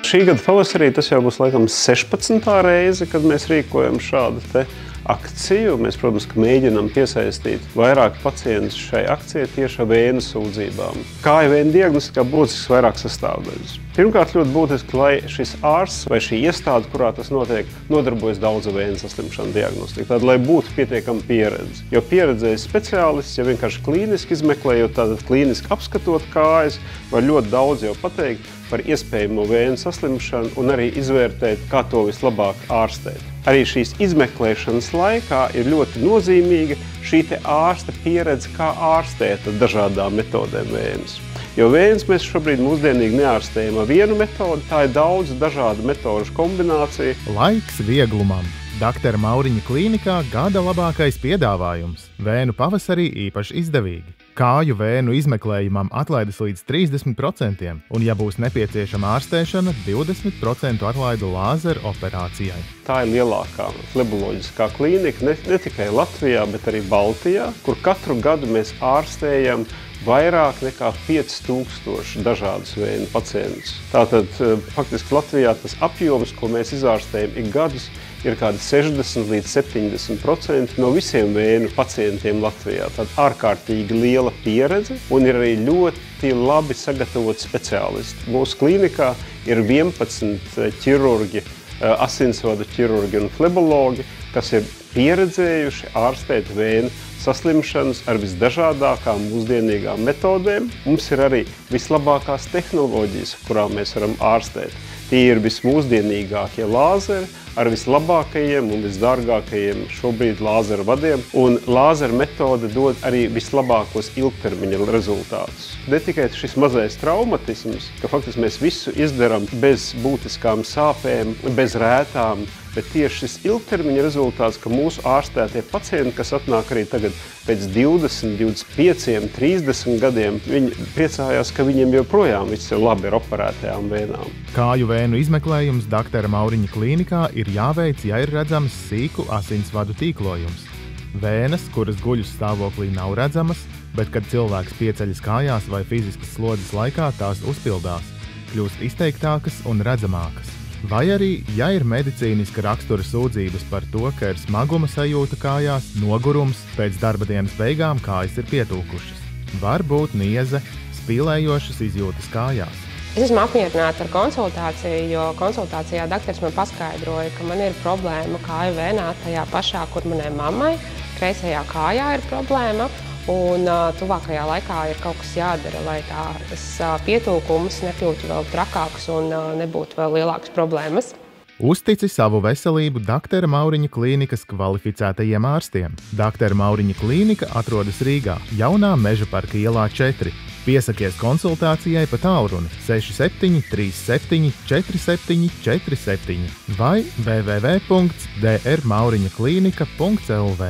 Šī gada pavasarī tas jau būs laikam 16. reize, kad mēs rīkojam šādu te akciju. Mēs, protams, ka mēģinām piesaistīt vairāk pacientus šai akcijai tieši ar vēnu sūdzībām. Kāju vēnu diagnostikā būtisks vairāk sastāvdaļas. Pirmkārt, ļoti būtiski, lai šis ārsts vai šī iestāde, kurā tas notiek, nodarbojas daudz vēnu saslimšanu diagnostiku. Tad, lai būtu pietiekama pieredze. Jo pieredzējis speciālists, ja vienkārši klīniski izmeklējot, tātad klīniski apskatot kājas, var ļoti daudz jau pateikt par iespējamo vēnu saslimšanu un arī izvērtēt, kā to vislabāk ārstēt. Arī šīs izmeklēšanas laikā ir ļoti nozīmīga šī te ārsta pieredze, kā ārstēt ar dažādām metodēm vēnus. Jo vēnus mēs šobrīd mūsdienīgi neārstējam ar vienu metodi, tā ir daudz dažādu metožu kombinācija. Laiks vieglumam. Dr. Mauriņa klīnikā gada labākais piedāvājums. Vēnu pavasarī īpaši izdevīgi. Kāju vēnu izmeklējumam atlaides līdz 30%, un, ja būs nepieciešama ārstēšana, 20% atlaidu lāzeru operācijai. Tā ir lielākā fleboloģiskā klīnika ne tikai Latvijā, bet arī Baltijā, kur katru gadu mēs ārstējam vairāk nekā 5000 dažādus vēnu pacientus. Tātad, faktiski Latvijā tas apjoms, ko mēs izārstējam ik gadus, ir kādi 60 līdz 70% no visiem vēnu pacientiem Latvijā. Tad ārkārtīgi liela pieredze un ir arī ļoti labi sagatavoti speciālisti. Mūsu klīnikā ir 11 ķirurģi, asinsvadu ķirurģi un flebologi, kas ir pieredzējuši ārstēt vēnu saslimšanas ar visdažādākām mūsdienīgām metodēm. Mums ir arī vislabākās tehnoloģijas, kurām mēs varam ārstēt. Tie ir vismūsdienīgākie lāzeri ar vislabākajiem un visdārgākajiem šobrīd lāzeru vadiem. Un lāzeru metode dod arī vislabākos ilgtermiņa rezultātus. Ne tikai šis mazais traumatisms, ka faktiski mēs visu izdarām bez būtiskām sāpēm, bez rētām, bet tieši šis ilgtermiņa rezultāts, ka mūsu ārstētie pacienti, kas atnāk arī tagad pēc 20, 25, 30 gadiem, viņi priecājās, ka viņiem joprojām viss ir labi ar operētajām vēnām. Kāju vēnu izmeklējums Dr. Mauriņa klīnikā ir jāveic, ja ir redzams sīku asinsvadu tīklojums. Vēnes, kuras guļus stāvoklī nav redzamas, bet kad cilvēks pieceļas kājās vai fiziskas slodzes laikā, tās uzpildās, kļūst izteiktākas un redzamākas. Vai arī, ja ir medicīniska rakstura sūdzības par to, ka ir smaguma sajūta kājās, nogurums, pēc darba dienas beigām kājas ir pietūkušas. Var būt nieze, spīlējošas izjūtas kājās. Es esmu apmierināta ar konsultāciju, jo konsultācijā doktors man paskaidroja, ka man ir problēma kāju vēnā tajā pašā, kur manai mammai, kreisajā kājā ir problēma. Un tuvākajā laikā ir kaut kas jādara, lai tas pietūkums nekļūtu vēl trakāks un nebūtu vēl lielākas problēmas. Uztici savu veselību Dr. Mauriņa klīnikas kvalificētajiem ārstiem. Dr. Mauriņa klīnika atrodas Rīgā, Jaunā Meža parka ielā 4. Piesakies konsultācijai pa tālruni 67 37 47 47 vai www.drmauriņaklinika.lv.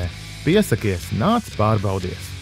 Piesakies, nāc pārbaudies!